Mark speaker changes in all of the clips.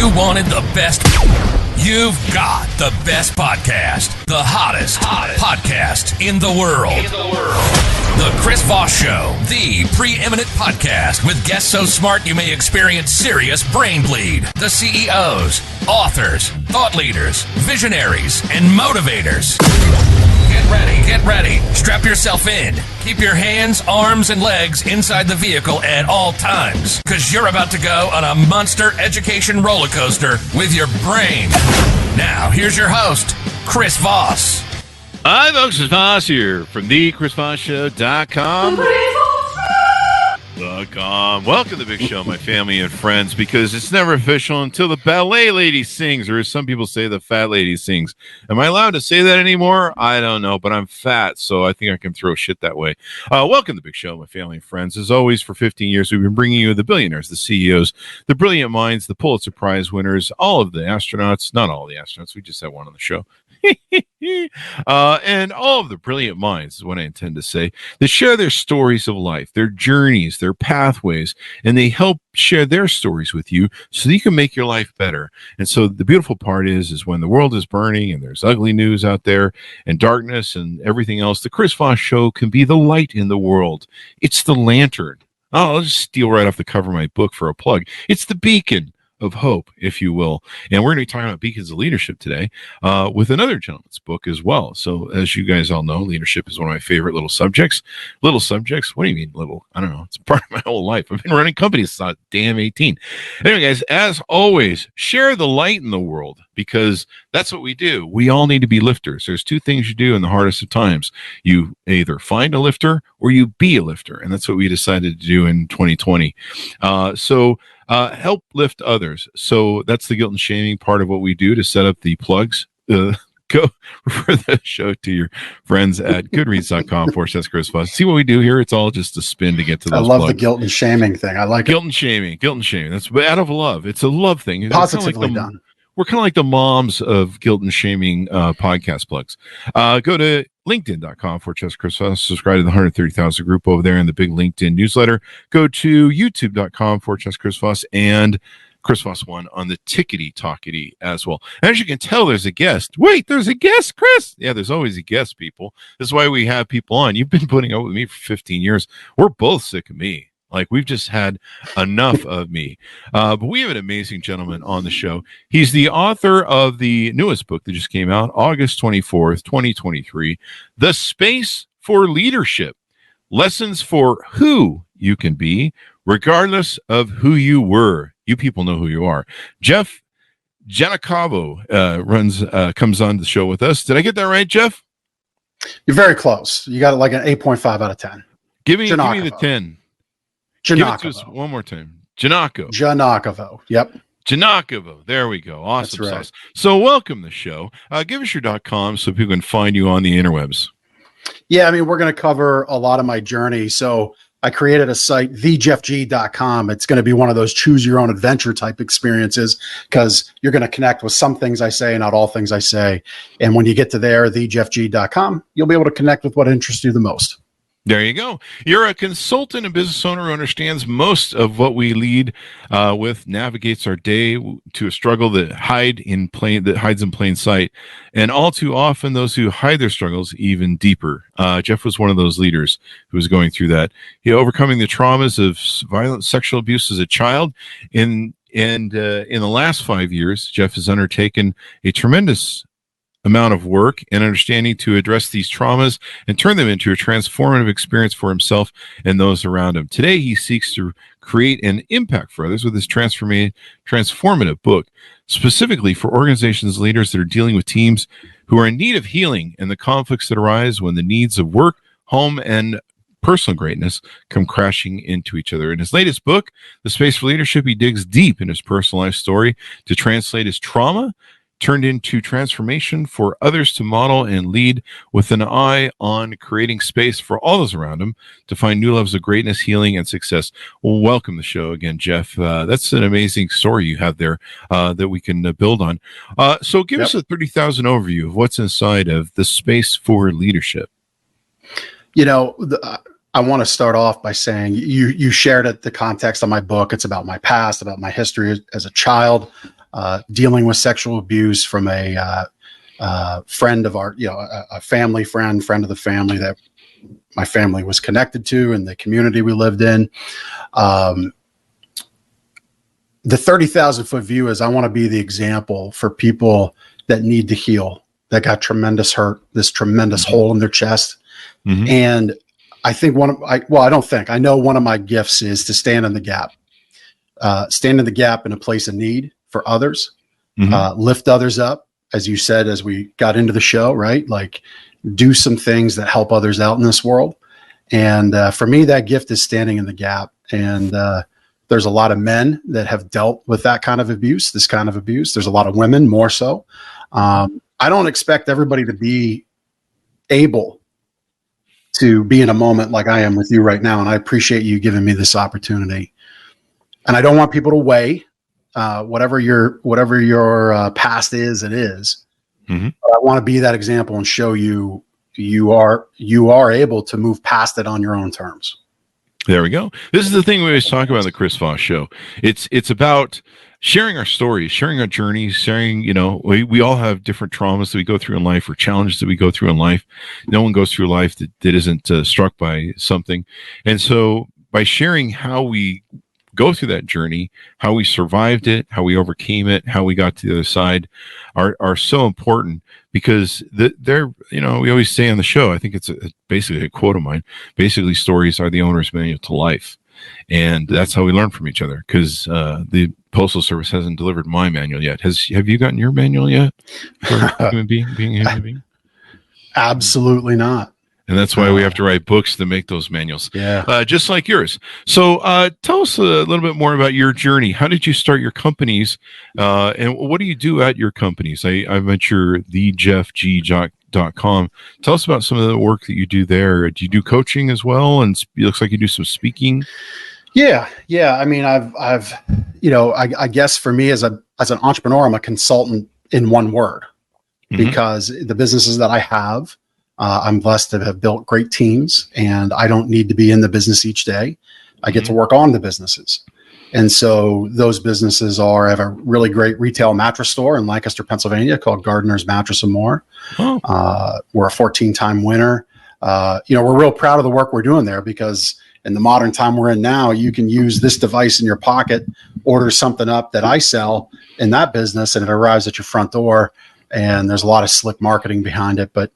Speaker 1: You wanted the best. You've got the best podcast. The hottest podcast in the world. The Chris Voss Show, the preeminent podcast with guests so smart you may experience serious brain bleed. The CEOs, authors, thought leaders, visionaries, and motivators. Get ready. Strap yourself in. Keep your hands, arms, and legs inside the vehicle at all times, because you're about to go on a monster education roller coaster with your brain. Now, here's your host, Chris Voss.
Speaker 2: Hi, folks. It's Voss here from thechrisvossshow.com. Welcome to the big show, my family and friends, because it's never official until the ballet lady sings, or as some people say, the fat lady sings. Am I allowed to say that anymore? I don't know, but I'm fat, so I think I can throw shit that way. Welcome to the big show, my family and friends. As always, for 15 years, we've been bringing you the billionaires, the CEOs, the brilliant minds, the Pulitzer Prize winners, all of the astronauts, not all the astronauts, we just had one on the show. And all of the brilliant minds is what I intend to say. They share their stories of life, their journeys, their pathways, and they help share their stories with you so that you can make your life better. And so the beautiful part is when the world is burning and there's ugly news out there and darkness and everything else, the Chris Voss Show can be the light in the world. It's the lantern. I'll just steal right off the cover of my book for a plug. It's the beacon of hope, if you will. And we're going to be talking about beacons of leadership today with another gentleman's book as well. So as you guys all know, leadership is one of my favorite little subjects. Little subjects? What do you mean little? I don't know. It's part of my whole life. I've been running companies since damn 18. Anyway, guys, as always, share the light in the world, because that's what we do. We all need to be lifters. There's two things you do in the hardest of times. You either find a lifter or you be a lifter. And that's what we decided to do in 2020. Help lift others. So that's the guilt and shaming part of what we do to set up the plugs. Go refer the show to your friends at goodreads.com/Chris Voss. See what we do here? It's all just a spin to get to those
Speaker 3: I love
Speaker 2: plugs.
Speaker 3: the guilt and shaming thing. I like
Speaker 2: guilt and shaming. That's out of love. It's a love thing.
Speaker 3: Positively done.
Speaker 2: We're kind of like the moms of guilt and shaming podcast plugs. Go to linkedin.com/Chris Voss. Subscribe to the 130,000 group over there in the big LinkedIn newsletter. Go to youtube.com/Chris Voss and Chris Voss 1 on the tickety-talkety as well. And as you can tell, there's a guest. Wait, there's a guest, Chris? Yeah, there's always a guest, people. This is why we have people on. You've been putting up with me for 15 years. We're both sick of me. Like, we've just had enough of me. But we have an amazing gentleman on the show. He's the author of the newest book that just came out, August 24th, 2023, The Space for Leadership, Lessons for Who You Can Be, Regardless of Who You Were. You people know who you are. Jeff Giannakavo comes on the show with us. Did I get that right, Jeff?
Speaker 3: You're very close. You got like an 8.5 out of 10.
Speaker 2: Give me the 10. Give it to us one more time.
Speaker 3: Giannakavo. Yep.
Speaker 2: Giannakavo. There we go. Awesome
Speaker 3: That's right.
Speaker 2: sauce. So welcome to the show. Give us your .com so people can find you on the interwebs.
Speaker 3: Yeah, I mean, we're going to cover a lot of my journey. So I created a site, thejeffg.com. It's going to be one of those choose your own adventure type experiences, because you're going to connect with some things I say, not all things I say. And when you get to there, thejeffg.com, you'll be able to connect with what interests you the most.
Speaker 2: There you go. You're a consultant and business owner who understands most of what we lead with, navigates our day to a struggle that hides in plain sight, and all too often those who hide their struggles even deeper. Jeff was one of those leaders who was going through that. He overcoming the traumas of violent sexual abuse as a child. In the last 5 years, Jeff has undertaken a tremendous amount of work and understanding to address these traumas and turn them into a transformative experience for himself and those around him. Today, he seeks to create an impact for others with his transformative book, specifically for organizations, leaders that are dealing with teams who are in need of healing and the conflicts that arise when the needs of work, home, and personal greatness come crashing into each other. In his latest book, The Space for Leadership, he digs deep in his personal life story to translate his trauma turned into transformation for others to model and lead, with an eye on creating space for all those around him to find new levels of greatness, healing, and success. Well, welcome to the show again, Jeff. That's an amazing story you have there that we can build on. So give us a 30,000 overview of what's inside of The Space for Leadership.
Speaker 3: You know, I want to start off by saying you shared it, the context of my book. It's about my past, about my history as a child. dealing with sexual abuse from a friend of our, a family friend of the family that my family was connected to and the community we lived in. The 30,000 foot view is I want to be the example for people that need to heal, that got tremendous hurt, this tremendous hole in their chest.
Speaker 2: Mm-hmm.
Speaker 3: And I think I know one of my gifts is to stand in the gap, stand in the gap in a place of need for others, lift others up. As you said, as we got into the show, right? Like do some things that help others out in this world. And for me, that gift is standing in the gap. And there's a lot of men that have dealt with that kind of abuse, this kind of abuse. There's a lot of women more so. I don't expect everybody to be able to be in a moment like I am with you right now. And I appreciate you giving me this opportunity. And I don't want people to weigh whatever your past is, it is. Mm-hmm. But I want to be that example and show you are able to move past it on your own terms.
Speaker 2: There we go. This is the thing we always talk about on the Chris Voss Show. It's about sharing our stories, sharing our journeys, sharing, we all have different traumas that we go through in life or challenges that we go through in life. No one goes through life that isn't struck by something. And so by sharing how we go through that journey, how we survived it, how we overcame it, how we got to the other side are so important, because they're, we always say on the show, I think it's basically a quote of mine, basically stories are the owner's manual to life. And that's how we learn from each other, because the Postal Service hasn't delivered my manual yet. Have you gotten your manual yet for being a human being?
Speaker 3: Absolutely not.
Speaker 2: And that's why we have to write books to make those manuals.
Speaker 3: Yeah.
Speaker 2: Just like yours. So tell us a little bit more about your journey. How did you start your companies? And what do you do at your companies? I met your thejeffg.com. Tell us about some of the work that you do there. Do you do coaching as well? And it looks like you do some speaking.
Speaker 3: Yeah. I mean, I've I guess for me as an entrepreneur, I'm a consultant in one word, because the businesses that I have, I'm blessed to have built great teams, and I don't need to be in the business each day. I get to work on the businesses. And so those businesses I have a really great retail mattress store in Lancaster, Pennsylvania called Gardner's Mattress and More. Oh. We're a 14-time winner. We're real proud of the work we're doing there, because in the modern time we're in now, you can use this device in your pocket, order something up that I sell in that business, and it arrives at your front door. And there's a lot of slick marketing behind it, but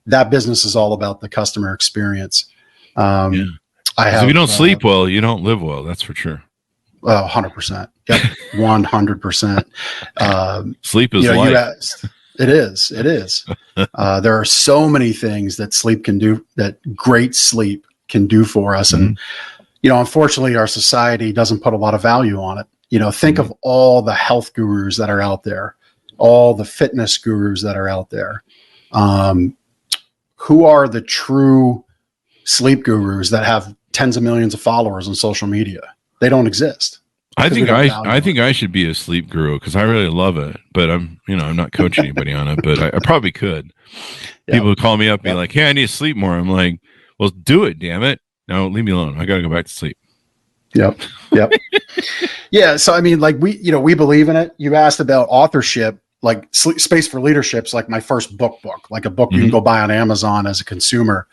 Speaker 3: that business is all about the customer experience. So if you
Speaker 2: don't sleep well, you don't live well. That's for sure.
Speaker 3: 100%. Yep. 100%.
Speaker 2: Sleep is life.
Speaker 3: It is. There are so many things that sleep can do, that great sleep can do for us. And, unfortunately our society doesn't put a lot of value on it. Think of all the health gurus that are out there, all the fitness gurus that are out there. Who are the true sleep gurus that have tens of millions of followers on social media? They don't exist.
Speaker 2: I think I should be a sleep guru, because I really love it, but I'm not coaching anybody on it, but I probably could. Yep. People call me up and be like, "Hey, I need to sleep more." I'm like, "Well, do it, damn it. No, leave me alone. I got to go back to sleep."
Speaker 3: Yep. Yeah. So, I mean, like we believe in it. You asked about authorship. Like Space for Leadership's like my first book, like a book you can go buy on Amazon as a consumer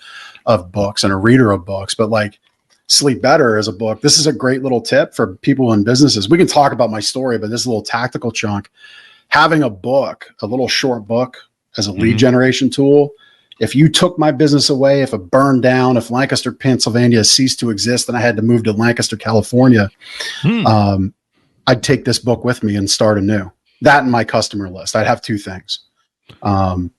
Speaker 3: of books and a reader of books. But like Sleep Better is a book. This is a great little tip for people in businesses. We can talk about my story, but this little tactical chunk, having a book, a little short book as a lead generation tool. If you took my business away, if it burned down, if Lancaster, Pennsylvania ceased to exist and I had to move to Lancaster, California, I'd take this book with me and start anew. That and my customer list. I'd have two things.
Speaker 2: Having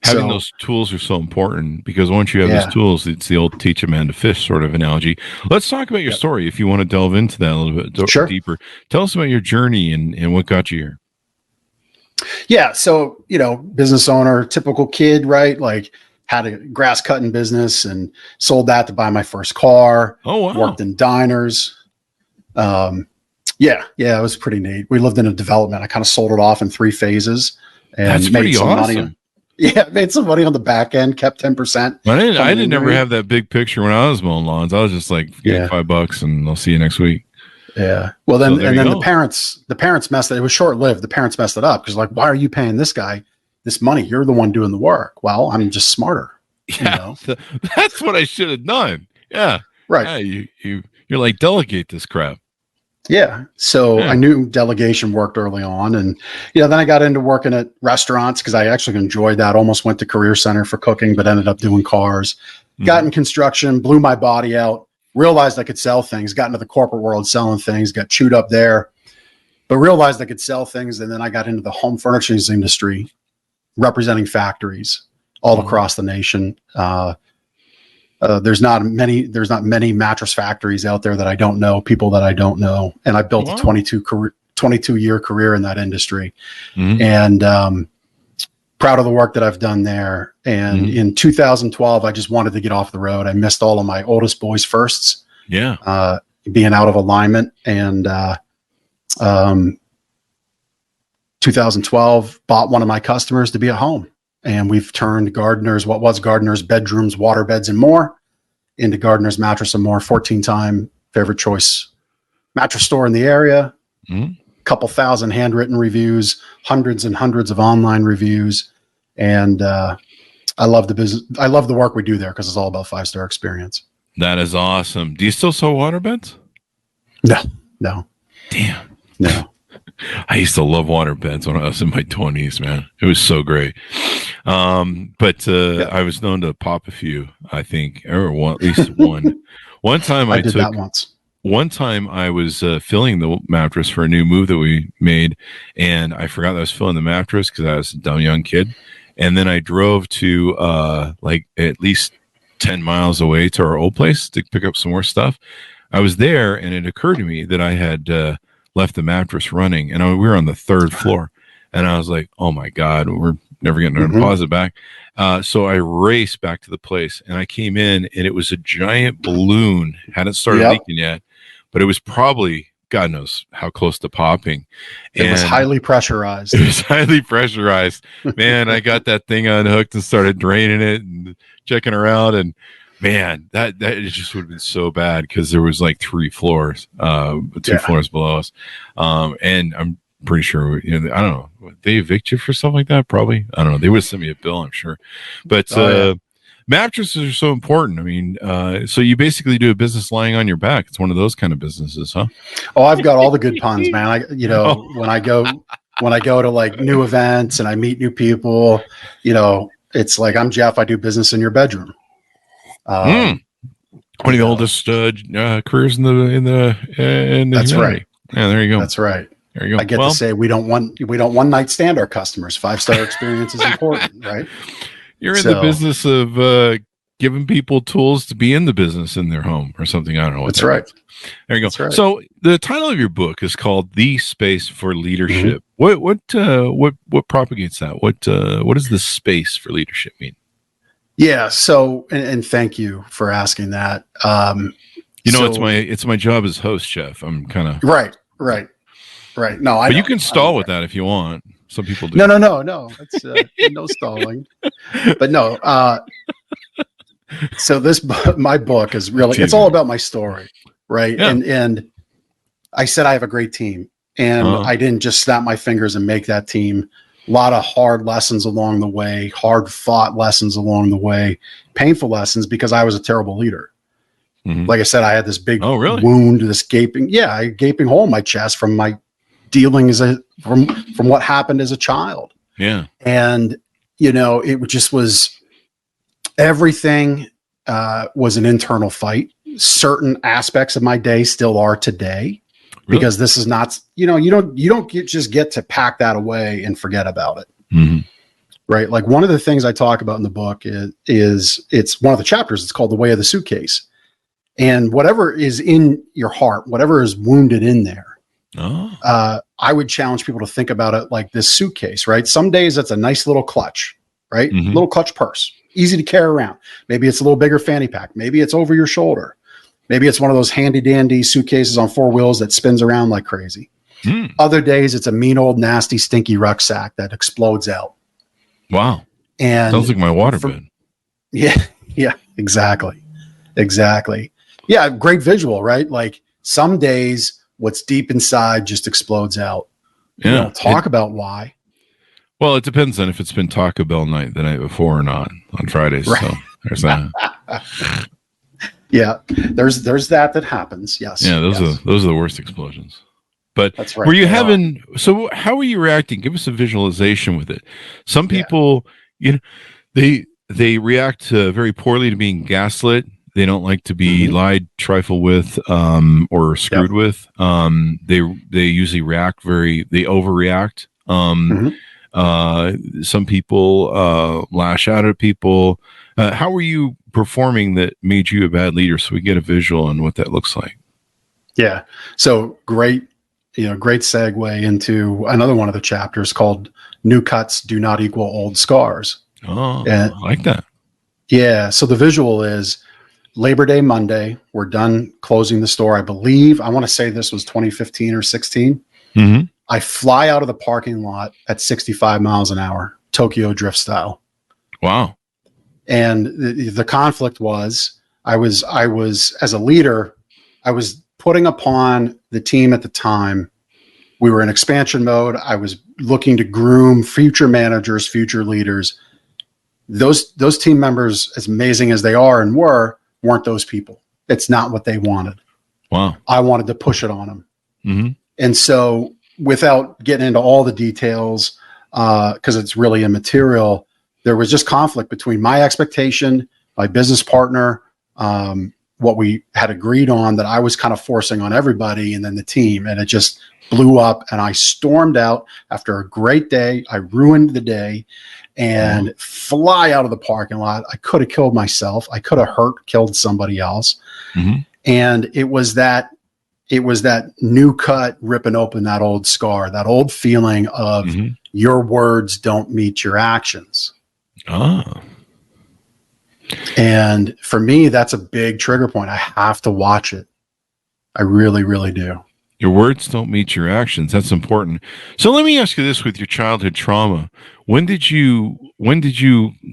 Speaker 2: those tools are so important, because once you have those tools, it's the old teach a man to fish sort of analogy. Let's talk about your story, if you want to delve into that a little bit deeper. Tell us about your journey and what got you here. Yeah.
Speaker 3: So, business owner, typical kid, right? Like had a grass cutting business and sold that to buy my first car.
Speaker 2: Oh, wow.
Speaker 3: Worked in diners. Yeah, it was pretty neat. We lived in a development. I kind of sold it off in 3 phases and
Speaker 2: That's
Speaker 3: made
Speaker 2: pretty
Speaker 3: some
Speaker 2: awesome.
Speaker 3: money. Made some money on the back end, kept 10%.
Speaker 2: I didn't ever have that big picture when I was mowing lawns. I was just like, $5 and I'll see you next week.
Speaker 3: Yeah. Well, then,
Speaker 2: So
Speaker 3: and then
Speaker 2: go.
Speaker 3: the parents messed it. It was short lived. The parents messed it up because, like, why are you paying this guy this money? You're the one doing the work. Well, I'm just smarter.
Speaker 2: Yeah, that's what I should have done. Yeah.
Speaker 3: Right.
Speaker 2: Yeah, you're like, delegate this crap.
Speaker 3: Yeah. So I knew delegation worked early on. And, then I got into working at restaurants because I actually enjoyed that. Almost went to Career Center for cooking, but ended up doing cars. Got in construction, blew my body out, realized I could sell things, got into the corporate world selling things, got chewed up there, but realized I could sell things. And then I got into the home furnishings industry, representing factories all across the nation. There's not many mattress factories out there that I don't know, people that I don't know. And I built a 22-year career in that industry. And proud of the work that I've done there. And in 2012, I just wanted to get off the road. I missed all of my oldest boys' firsts.
Speaker 2: Yeah.
Speaker 3: Being out of alignment. And 2012, bought one of my customers to be at home. And we've turned Gardner's, what was Gardner's bedrooms, water beds, and more, into Gardner's Mattress and More, 14-time favorite choice mattress store in the area. Couple thousand handwritten reviews, hundreds and hundreds of online reviews. And I love the business. I love the work we do there because it's all about 5-star experience.
Speaker 2: That is awesome. Do you still sell waterbeds?
Speaker 3: No.
Speaker 2: Damn.
Speaker 3: No.
Speaker 2: I used to love waterbeds when I was in my 20s, man. It was so great. But I was known to pop a few, I think, or at least one. One time
Speaker 3: I did that once.
Speaker 2: One time I was filling the mattress for a new move that we made, and I forgot that I was filling the mattress because I was a dumb young kid. And then I drove to like at least 10 miles away to our old place to pick up some more stuff. I was there, and it occurred to me that I had left the mattress running, and we were on the 3rd floor. And I was like, oh my God, we're never getting our deposit back. So I raced back to the place, and I came in, and it was a giant balloon. Hadn't started leaking yet, but it was probably, God knows how close to popping.
Speaker 3: It was highly pressurized.
Speaker 2: It was highly pressurized. Man, I got that thing unhooked and started draining it and checking around, and man, that it just would have been so bad because there was like 3 floors, 2 floors below us. And I'm pretty sure, I don't know, they evict you for stuff like that? Probably. I don't know. They would send me a bill, I'm sure. But mattresses are so important. I mean, so you basically do a business lying on your back. It's one of those kind of businesses, huh?
Speaker 3: Oh, I've got all the good puns, man. When I go to like new events and I meet new people, it's like, I'm Jeff. I do business in your bedroom.
Speaker 2: One of the oldest careers in the
Speaker 3: that's
Speaker 2: humanity.
Speaker 3: Right.
Speaker 2: Yeah, there you go.
Speaker 3: That's right.
Speaker 2: There you go.
Speaker 3: I get to say we don't one night stand our customers. 5-star experience is important, right?
Speaker 2: You're in the business of giving people tools to be in the business in their home or something. I don't know.
Speaker 3: That's right.
Speaker 2: There you go.
Speaker 3: That's right.
Speaker 2: So the title of your book is called "The Space for Leadership." What propagates that? What does the space for leadership mean?
Speaker 3: Yeah. So, and thank you for asking that.
Speaker 2: It's my job as host, Jeff. I'm kind of
Speaker 3: right. No,
Speaker 2: but you can stall with that if you want. Some people do.
Speaker 3: No. It's no stalling. But no. So my book is really, it's all about my story, right? Yeah. And I said I have a great team, and I didn't just snap my fingers and make that team. A lot of hard lessons along the way, hard fought lessons along the way, painful lessons because I was a terrible leader. Like I said, I had this big wound, this gaping hole in my chest from my dealing from what happened as a child.
Speaker 2: Yeah.
Speaker 3: And, it just was everything was an internal fight. Certain aspects of my day still are today. Because this is not, you don't just get to pack that away and forget about it. Right. Like one of the things I talk about in the book is it's one of the chapters. It's called The Way of the Suitcase. And whatever is in your heart, whatever is wounded in there, I would challenge people to think about it like this suitcase, right? Some days it's a nice little clutch, right? Little clutch purse, easy to carry around. Maybe it's a little bigger fanny pack. Maybe it's over your shoulder. Maybe it's one of those handy dandy suitcases on 4 wheels that spins around like crazy. Other days, it's a mean old nasty stinky rucksack that explodes out.
Speaker 2: Wow.
Speaker 3: And
Speaker 2: sounds like my waterbed.
Speaker 3: Yeah, exactly. Yeah. Great visual, right? Like some days what's deep inside just explodes out.
Speaker 2: Yeah.
Speaker 3: We don't talk about why.
Speaker 2: Well, it depends on if it's been Taco Bell night the night before or not on Fridays.
Speaker 3: Right.
Speaker 2: So there's that.
Speaker 3: Yeah, there's that happens. Yes.
Speaker 2: Yeah, those
Speaker 3: yes.
Speaker 2: are the worst explosions. But
Speaker 3: That's right.
Speaker 2: were you having? So how were you reacting? Give us a visualization with it. Some people, they react very poorly to being gaslit. They don't like to be lied, trifle with, or screwed with. They usually they overreact. Some people lash out at people. How were you performing that made you a bad leader? So we get a visual on what that looks like.
Speaker 3: Yeah. So great segue into another one of the chapters called "New Cuts Do Not Equal Old Scars."
Speaker 2: Oh, I like that.
Speaker 3: Yeah. So the visual is Labor Day Monday. We're done closing the store. I believe, I want to say this was 2015 or 16.
Speaker 2: Mm-hmm.
Speaker 3: I fly out of the parking lot at 65 miles an hour, Tokyo Drift style.
Speaker 2: Wow.
Speaker 3: And the conflict was, I was as a leader, I was putting upon the team at the time. We were in expansion mode. I was looking to groom future managers, future leaders. Those team members, as amazing as they are and weren't those people. It's not what they wanted.
Speaker 2: Wow.
Speaker 3: I wanted to push it on them.
Speaker 2: Mm-hmm.
Speaker 3: And so, without getting into all the details, because it's really immaterial, there was just conflict between my expectation, my business partner, what we had agreed on that I was kind of forcing on everybody, and then the team. And it just blew up. And I stormed out after a great day. I ruined the day and fly out of the parking lot. I could have killed myself. I could have killed somebody else.
Speaker 2: Mm-hmm.
Speaker 3: And it was that new cut ripping open that old scar, that old feeling of your words don't meet your actions.
Speaker 2: Ah.
Speaker 3: And for me, that's a big trigger point. I have to watch it. I really, really do.
Speaker 2: Your words don't meet your actions. That's important. So let me ask you this: with your childhood trauma, when did you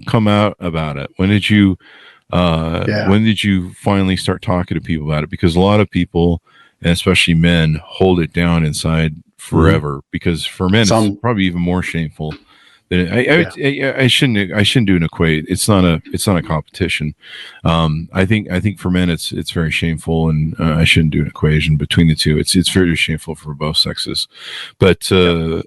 Speaker 2: come out about it? When did you finally start talking to people about it? Because a lot of people, and especially men, hold it down inside forever. Because for men, it's probably even more shameful. I shouldn't do an equate. It's not a competition. I think for men it's very shameful, and I shouldn't do an equation between the two. It's very shameful for both sexes, but I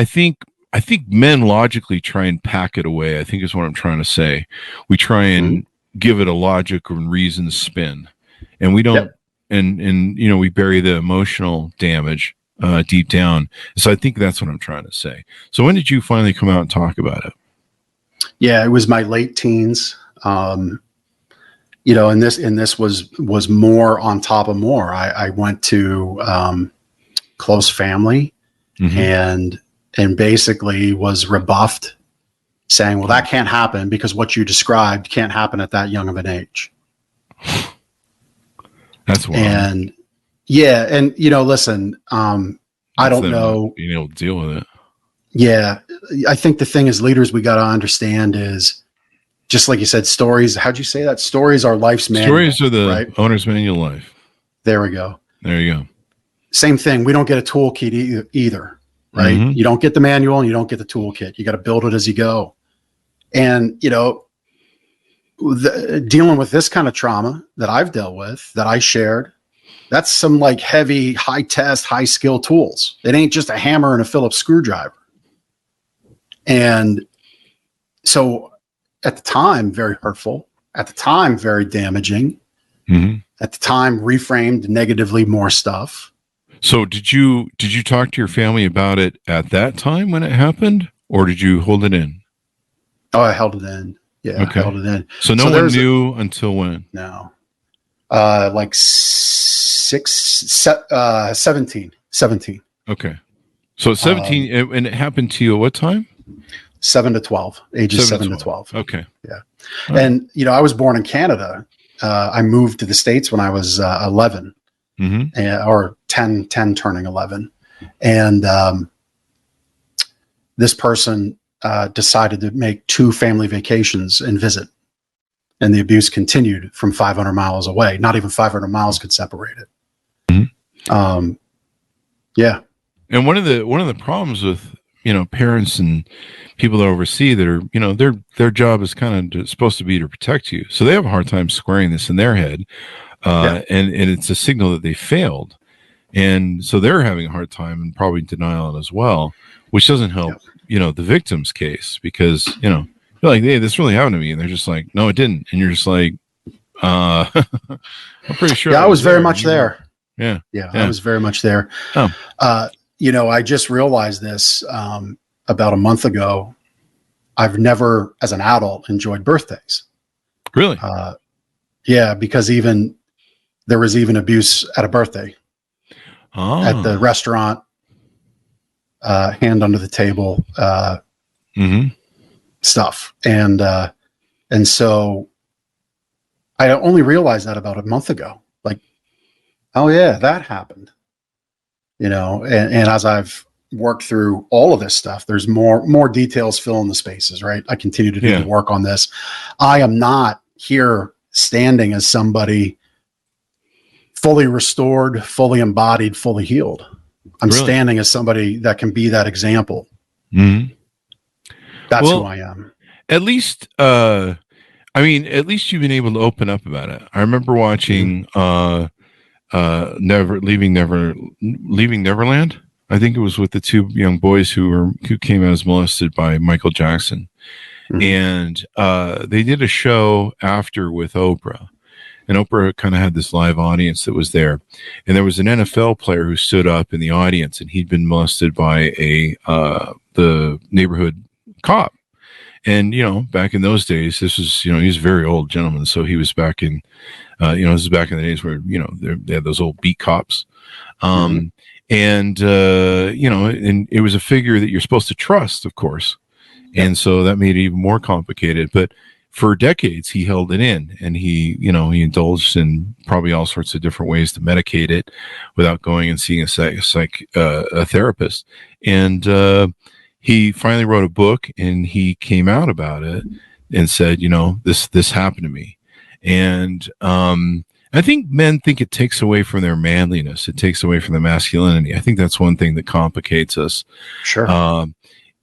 Speaker 2: think men logically try and pack it away. I think is what I'm trying to say. We try and give it a logic and reason spin, and we don't. And we bury the emotional damage deep down. So I think that's what I'm trying to say. So when did you finally come out and talk about it?
Speaker 3: Yeah, it was my late teens. And this was more on top of more. I went to close family and basically was rebuffed, saying, well, that can't happen because what you described can't happen at that young of an age.
Speaker 2: That's wild.
Speaker 3: And yeah, and listen, I don't know
Speaker 2: being able to deal with it.
Speaker 3: Yeah, I think the thing as leaders we got to understand is, just like you said, stories. How'd you say that? Stories are life's manual.
Speaker 2: Stories are the owner's manual life.
Speaker 3: There we go.
Speaker 2: There you go.
Speaker 3: Same thing. We don't get a toolkit either, right? You don't get the manual and you don't get the toolkit. You got to build it as you go. And dealing with this kind of trauma that I've dealt with, that I shared, that's some like heavy, high test, high skill tools. It ain't just a hammer and a Phillips screwdriver. And so at the time, very hurtful. At the time, very damaging. At the time, reframed negatively more stuff.
Speaker 2: So did you talk to your family about it at that time when it happened, or did you hold it in?
Speaker 3: Oh, I held it in. Yeah,
Speaker 2: okay.
Speaker 3: I held it in.
Speaker 2: So no one knew until when?
Speaker 3: No. Like 17.
Speaker 2: Okay. So 17, and it happened to you at what time?
Speaker 3: 7 to 12, ages 7 to 12.
Speaker 2: Okay.
Speaker 3: Yeah. Right. And, I was born in Canada. I moved to the States when I was 11 or 10 turning 11. And this person decided to make 2 family vacations and visit. And the abuse continued from 500 miles away. Not even 500 miles could separate it. Yeah.
Speaker 2: And one of the problems with, parents and people that oversee that are, their job is kind of supposed to be to protect you. So they have a hard time squaring this in their head. And it's a signal that they failed. And so they're having a hard time and probably denial as well, which doesn't help, the victim's case because, you're like, hey, this really happened to me. And they're just like, no, it didn't. And you're just like, I'm pretty sure.
Speaker 3: Yeah, I was very much there.
Speaker 2: Yeah.
Speaker 3: I was very much there.
Speaker 2: Oh.
Speaker 3: I just realized this about a month ago. I've never, as an adult, enjoyed birthdays.
Speaker 2: Really?
Speaker 3: Yeah, because there was even abuse at a birthday. At the restaurant, hand under the table, stuff. And so I only realized that about a month ago. Like, oh yeah, that happened. And as I've worked through all of this stuff, there's more details fill in the spaces, right? I continue to do the work on this. I am not here standing as somebody fully restored, fully embodied, fully healed. I'm standing as somebody that can be that example.
Speaker 2: Mm-hmm.
Speaker 3: That's who I am.
Speaker 2: At least, at least you've been able to open up about it. I remember watching Leaving Neverland. I think it was with the two young boys who came out as molested by Michael Jackson. And they did a show after with Oprah. And Oprah kind of had this live audience that was there. And there was an NFL player who stood up in the audience, and he'd been molested by the neighborhood cop. And, back in those days, this was, he was a very old gentleman. So he was back in, this is back in the days where, they had those old beat cops. And it was a figure that you're supposed to trust, of course. And so that made it even more complicated. But for decades, he held it in, and he indulged in probably all sorts of different ways to medicate it without going and seeing a therapist. And he finally wrote a book, and he came out about it and said, this happened to me. And I think men think it takes away from their manliness. It takes away from the masculinity. I think that's one thing that complicates us.
Speaker 3: Sure.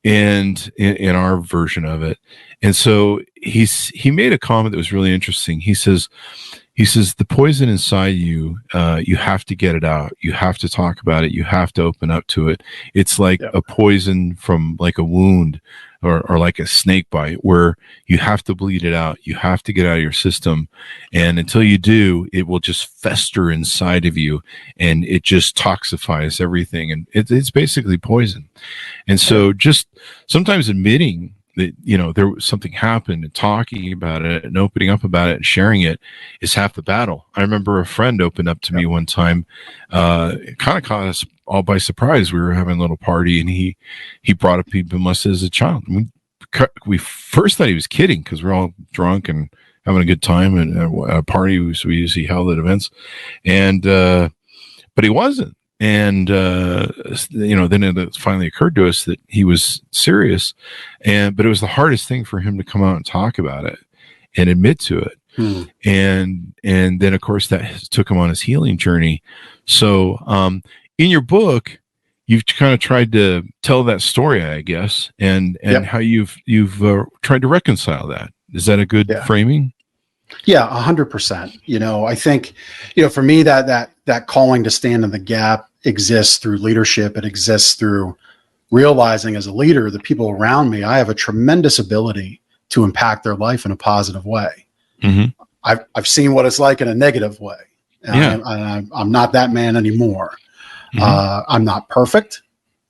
Speaker 2: And in our version of it. And so he made a comment that was really interesting. He says, the poison inside you, you have to get it out. You have to talk about it. You have to open up to it. It's like a poison from like a wound or like a snake bite where you have to bleed it out. You have to get out of your system. And until you do, it will just fester inside of you, and it just toxifies everything. And it's basically poison. And so just sometimes admitting that, there was something happened, and talking about it and opening up about it and sharing it is half the battle. I remember a friend opened up to me one time, it kind of caught us all by surprise. We were having a little party, and he brought up he'd been molested as a child. We first thought he was kidding because we're all drunk and having a good time and a party we usually held at events. And, but he wasn't. And, then it finally occurred to us that he was serious, but it was the hardest thing for him to come out and talk about it and admit to it. And then of course that took him on his healing journey. So, in your book, you've kind of tried to tell that story, I guess, and how you've tried to reconcile that. Is that a good framing?
Speaker 3: Yeah, 100%. I think, for me, that calling to stand in the gap exists through leadership. It exists through realizing as a leader, the people around me, I have a tremendous ability to impact their life in a positive way. Mm-hmm. I've seen what it's like in a negative way. I'm not that man anymore. Mm-hmm. I'm not perfect,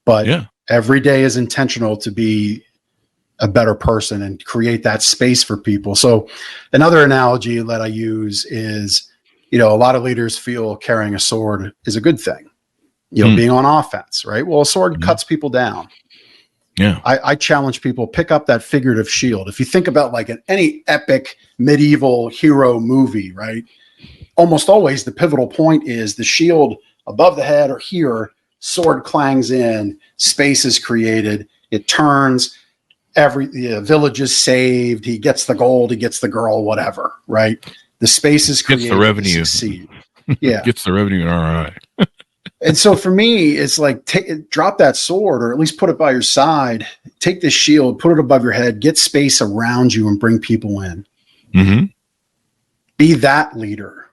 Speaker 3: but every day is intentional to be a better person and create that space for people. So another analogy that I use is, a lot of leaders feel carrying a sword is a good thing, being on offense, right? Well, a sword cuts people down.
Speaker 2: Yeah.
Speaker 3: I challenge people, pick up that figurative shield. If you think about like any epic medieval hero movie, right? Almost always the pivotal point is the shield above the head or here, sword clangs in, space is created, it turns, the village is saved, he gets the gold, he gets the girl, whatever, right? The space is created.
Speaker 2: Gets the revenue.
Speaker 3: To succeed. Yeah.
Speaker 2: Gets the revenue in RI.
Speaker 3: And so for me, it's like, drop that sword, or at least put it by your side. Take this shield, put it above your head, get space around you, and bring people in.
Speaker 2: Mm-hmm.
Speaker 3: Be that leader.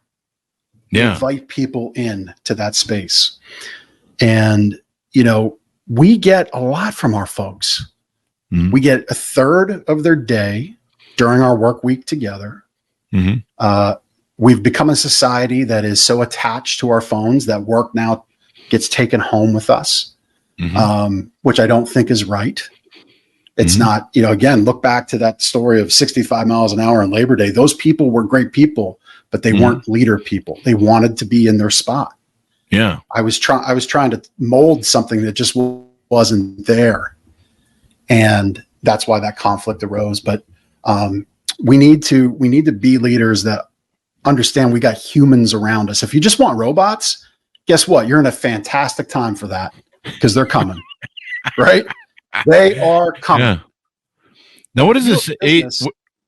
Speaker 2: Yeah.
Speaker 3: Invite people in to that space. And, we get a lot from our folks.
Speaker 2: Mm-hmm.
Speaker 3: We get a third of their day during our work week together.
Speaker 2: Mm-hmm.
Speaker 3: We've become a society that is so attached to our phones that work now gets taken home with us, which I don't think is right. It's not, again, look back to that story of 65 miles an hour on Labor Day. Those people were great people, but they weren't leader people. They wanted to be in their spot.
Speaker 2: Yeah.
Speaker 3: I was trying to mold something that just wasn't there. And that's why that conflict arose. But we need to be leaders that understand we got humans around us. If you just want robots, guess what? You're in a fantastic time for that, because they're coming, right? They are coming.
Speaker 2: Yeah. Now, what is this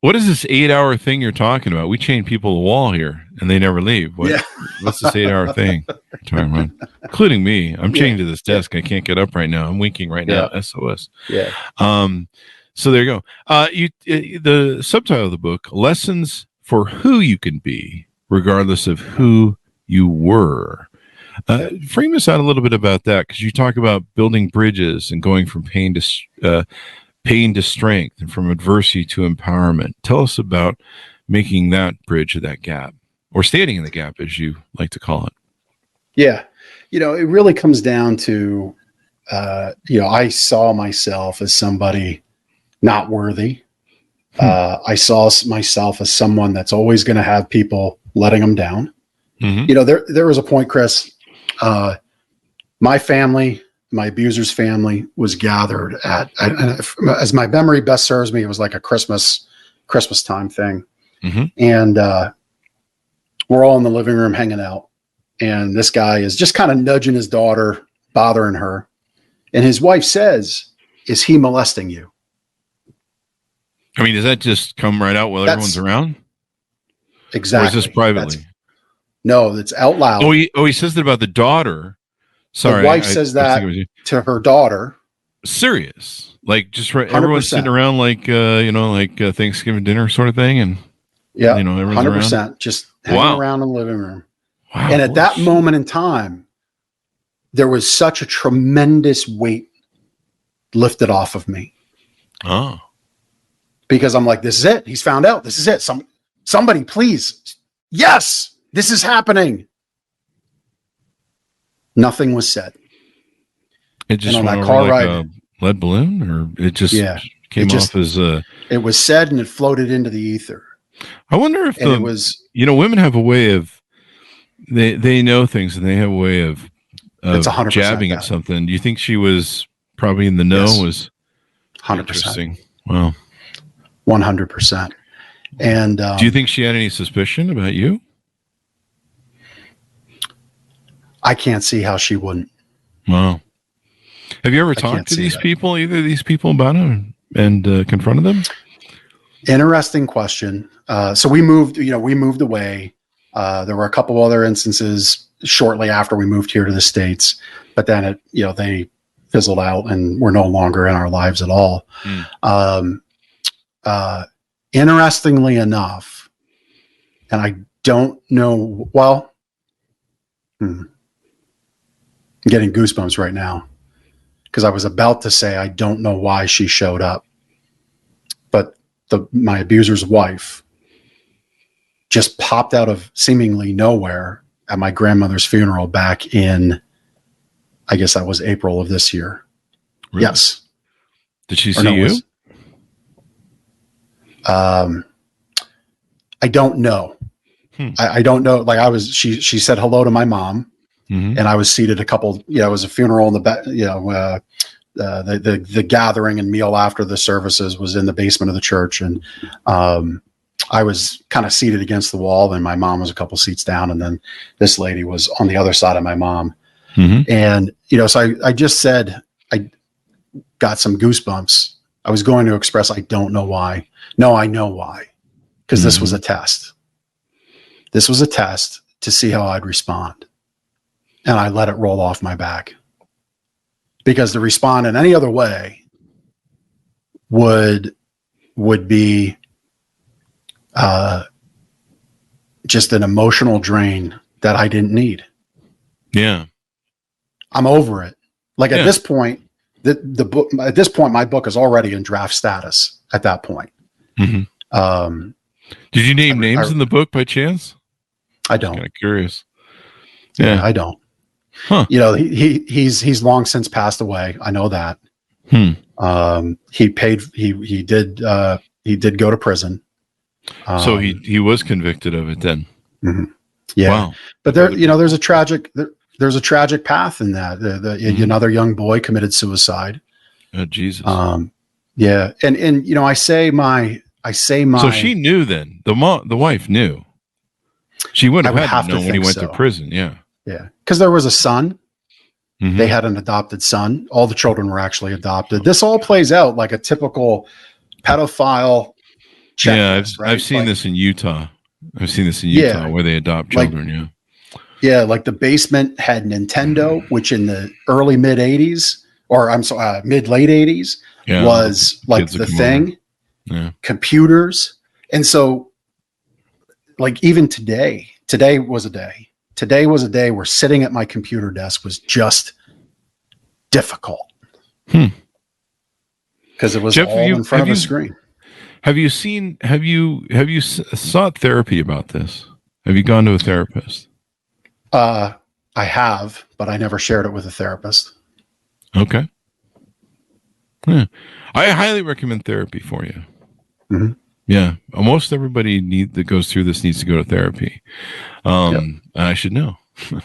Speaker 2: what is this 8-hour thing you're talking about? We chain people to the wall here and they never leave. What's this 8-hour thing you're talking about? Including me. I'm chained to this desk. I can't get up right now. I'm winking right now. SOS.
Speaker 3: Yeah.
Speaker 2: So there you go. The subtitle of the book, Lessons for Who You Can Be, Regardless of Who You Were. Frame us out a little bit about that, because you talk about building bridges and going from pain to strength, and from adversity to empowerment. Tell us about making that bridge, that gap, or standing in the gap, as you like to call it.
Speaker 3: Yeah. It really comes down to, I saw myself as somebody not worthy. I saw myself as someone that's always going to have people letting them down. There was a point, Chris, my family, my abuser's family, was gathered at, as my memory best serves me, it was like a Christmas time thing. And we're all in the living room hanging out. And this guy is just kind of nudging his daughter, bothering her. And his wife says, "Is he molesting you?"
Speaker 2: I mean, does that just come right out while everyone's around?
Speaker 3: Exactly.
Speaker 2: Or is this privately?
Speaker 3: No, it's out loud.
Speaker 2: He says that about the daughter. Sorry.
Speaker 3: The wife says that to her daughter.
Speaker 2: Serious. Like, just everyone's sitting around like Thanksgiving dinner sort of thing. And everyone's
Speaker 3: 100%.
Speaker 2: around.
Speaker 3: Just hanging around in the living room.
Speaker 2: Wow.
Speaker 3: And at that moment in time, there was such a tremendous weight lifted off of me.
Speaker 2: Oh.
Speaker 3: Because I'm like, this is it. He's found out. This is it. Somebody, please. Yes, this is happening. Nothing was said.
Speaker 2: It just went over like a lead balloon, or it just came off as a...
Speaker 3: It was said and it floated into the ether.
Speaker 2: I wonder if it was... women have a way of... They know things, and they have a way of jabbing at something. Do you think she was probably in the know?
Speaker 3: Yes.
Speaker 2: Was
Speaker 3: 100%.
Speaker 2: Interesting. Wow.
Speaker 3: 100%. And
Speaker 2: do you think she had any suspicion about you?
Speaker 3: I can't see how she wouldn't.
Speaker 2: Wow. Have you ever talked to these people, either of these people, about them and confronted them?
Speaker 3: Interesting question. So we moved away. There were a couple other instances shortly after we moved here to the States, but then they fizzled out and were no longer in our lives at all. Interestingly enough, and I don't know, I'm getting goosebumps right now, because I was about to say I don't know why she showed up, but my abuser's wife just popped out of seemingly nowhere at my grandmother's funeral back in, I guess that was April of this year. Really? Yes.
Speaker 2: Did she see you?
Speaker 3: I don't know. I don't know. Like she said hello to my mom, and I was seated a couple, it was a funeral in the back, the gathering and meal after the services was in the basement of the church. And, I was kind of seated against the wall, and my mom was a couple seats down. And then this lady was on the other side of my mom. And, so I just said, I got some goosebumps. I was going to express, I don't know why. No, I know why. Because this was a test. This was a test to see how I'd respond. and I let it roll off my back. Because to respond in any other way would be just an emotional drain that I didn't need.
Speaker 2: Yeah.
Speaker 3: I'm over it. Like at this point, the book, at this point, my book is already in draft status at that point.
Speaker 2: Mm-hmm. Did you name names in the book by chance?
Speaker 3: I don't.
Speaker 2: Kind of curious.
Speaker 3: Yeah, I don't. Huh. You know, he's long since passed away. I know that. He did go to prison.
Speaker 2: So he was convicted of it then.
Speaker 3: Mm-hmm. Yeah. Wow. But there's a tragic path in that. Another young boy committed suicide.
Speaker 2: Oh, Jesus.
Speaker 3: Yeah. And you know, I say my. So
Speaker 2: she knew then. The wife knew. She wouldn't have known when he went to prison. Yeah.
Speaker 3: Yeah. Because there was a son.
Speaker 2: Mm-hmm.
Speaker 3: They had an adopted son. All the children were actually adopted. This all plays out like a typical pedophile checklist.
Speaker 2: Yeah, I've seen this in Utah. I've seen this in Utah where they adopt children.
Speaker 3: Yeah, like the basement had Nintendo, which in the early mid late 80s was like the thing.
Speaker 2: Yeah.
Speaker 3: Computers. And so like even today was a day. Today was a day where sitting at my computer desk was just difficult. Because it was all in front of a screen.
Speaker 2: Have you sought therapy about this? Have you gone to a therapist?
Speaker 3: I have, but I never shared it with a therapist.
Speaker 2: Okay. Yeah. I highly recommend therapy for you.
Speaker 3: Mm-hmm.
Speaker 2: Yeah. Most everybody that goes through this needs to go to therapy. I should know. This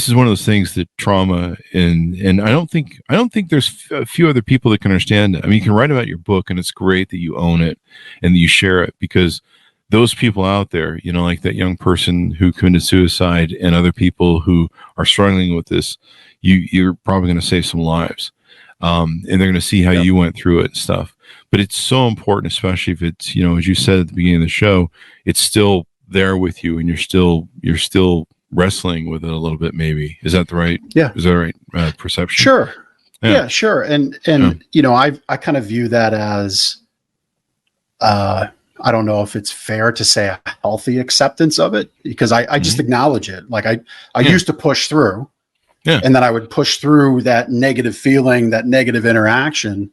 Speaker 2: is one of those things that trauma and I don't think there's a few other people that can understand it. I mean, you can write about your book and it's great that you own it and that you share it, because those people out there, you know, like that young person who committed suicide and other people who are struggling with this, you're probably going to save some lives. And they're going to see how you went through it and stuff. But it's so important, especially if it's, you know, as you said at the beginning of the show, it's still there with you and you're still wrestling with it a little bit, maybe. Is that the right?
Speaker 3: Yeah.
Speaker 2: Is that right perception?
Speaker 3: Sure. Yeah, sure. And you know, I kind of view that as, I don't know if it's fair to say a healthy acceptance of it, because I just acknowledge it. Like I used to push through. Yeah. And then I would push through that negative feeling, that negative interaction.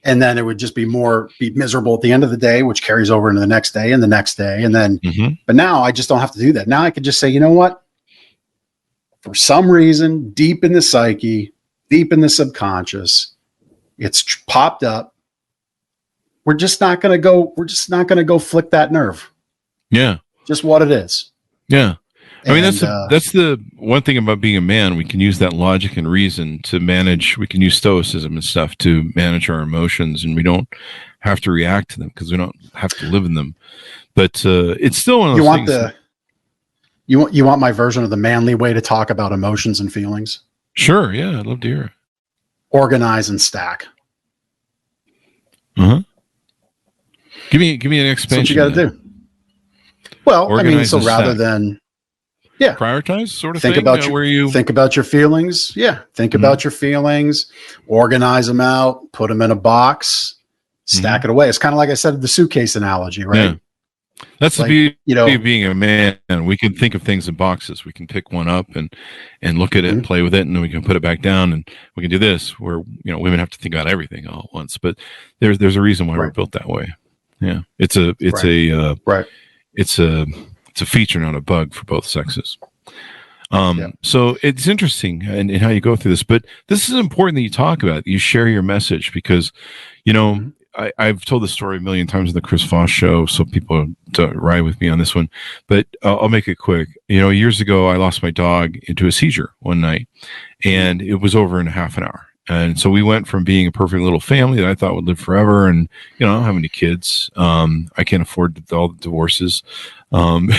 Speaker 3: And then it would just be miserable at the end of the day, which carries over into the next day and the next day. And then, but now I just don't have to do that. Now I could just say, you know what? For some reason, deep in the psyche, deep in the subconscious, it's popped up. We're just not going to go flick that nerve.
Speaker 2: Yeah.
Speaker 3: Just what it is.
Speaker 2: Yeah. I mean, that's the one thing about being a man. We can use that logic and reason to manage. We can use stoicism and stuff to manage our emotions, and we don't have to react to them because we don't have to live in them. But it's still one of those things.
Speaker 3: You want my version of the manly way to talk about emotions and feelings?
Speaker 2: Sure. Yeah, I'd love to hear it.
Speaker 3: Organize and stack.
Speaker 2: Give me an expansion.
Speaker 3: That's what you got to do. Well, organize, I mean, so rather than
Speaker 2: prioritize sort of
Speaker 3: think
Speaker 2: thing,
Speaker 3: about think about your feelings. Yeah. Think about your feelings, organize them out, put them in a box, stack it away. It's kind of like I said, the suitcase analogy, right?
Speaker 2: Yeah. That's like, the beauty of being a man. We can think of things in boxes. We can pick one up and look at it and play with it, and then we can put it back down, and we can do this where, you know, women have to think about everything all at once. But there's a reason why we're built that way. Yeah. It's a feature, not a bug, for both sexes. So it's interesting in how you go through this, but this is important that you talk about it. You share your message because, you know, I've told this story a million times on the Chris Voss show, so people don't ride with me on this one, but I'll make it quick. You know, years ago, I lost my dog into a seizure one night, and it was over in half an hour. And so we went from being a perfect little family that I thought would live forever, and, you know, I don't have any kids. I can't afford all the divorces. And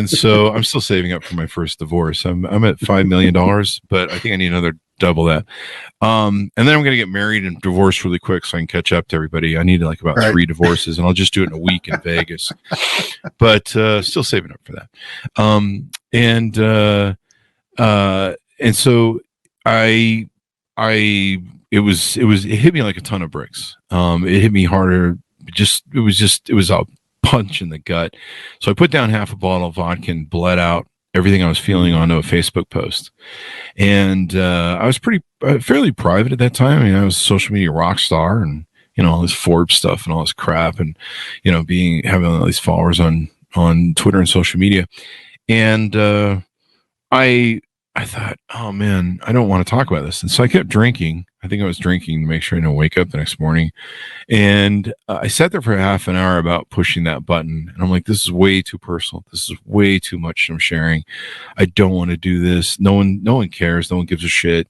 Speaker 2: so I'm still saving up for my first divorce. I'm at $5 million, but I think I need another double that. And then I'm going to get married and divorced really quick so I can catch up to everybody. I need like about 3 divorces, and I'll just do it in a week in Vegas. But still saving up for that. And so it hit me like a ton of bricks. It hit me harder. It was a punch in the gut. So I put down half a bottle of vodka and bled out everything I was feeling onto a Facebook post. And I was fairly private at that time. I mean, I was a social media rock star, and all this Forbes stuff and all this crap, and having all these followers on Twitter and social media. And I thought, oh man, I don't want to talk about this. And so I kept drinking. I think I was drinking to make sure I didn't wake up the next morning. And I sat there for half an hour about pushing that button. And I'm like, this is way too personal. This is way too much I'm sharing. I don't want to do this. No one cares. No one gives a shit.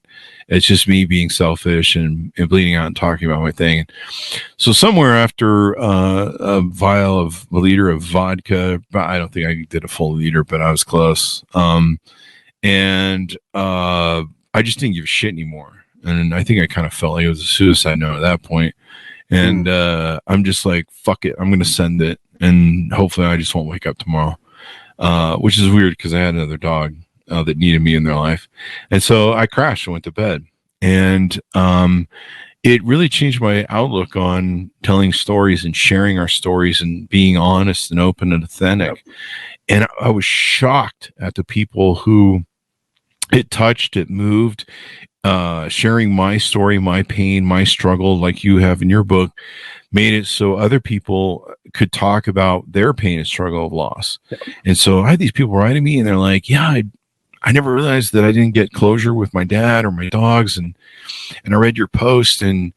Speaker 2: It's just me being selfish and bleeding out and talking about my thing. So somewhere after a liter of vodka, I don't think I did a full liter, but I was close. And I just didn't give a shit anymore. And I think I kind of felt like it was a suicide note at that point. And I'm just like, fuck it. I'm going to send it. And hopefully I just won't wake up tomorrow, which is weird because I had another dog that needed me in their life. And so I crashed and went to bed. And it really changed my outlook on telling stories and sharing our stories and being honest and open and authentic. Yep. And I was shocked at the people who it touched, it moved, sharing my story, my pain, my struggle, like you have in your book, made it so other people could talk about their pain and struggle of loss. Yep. And so I had these people writing me, and they're like, yeah, I never realized that I didn't get closure with my dad or my dogs. And I read your post, and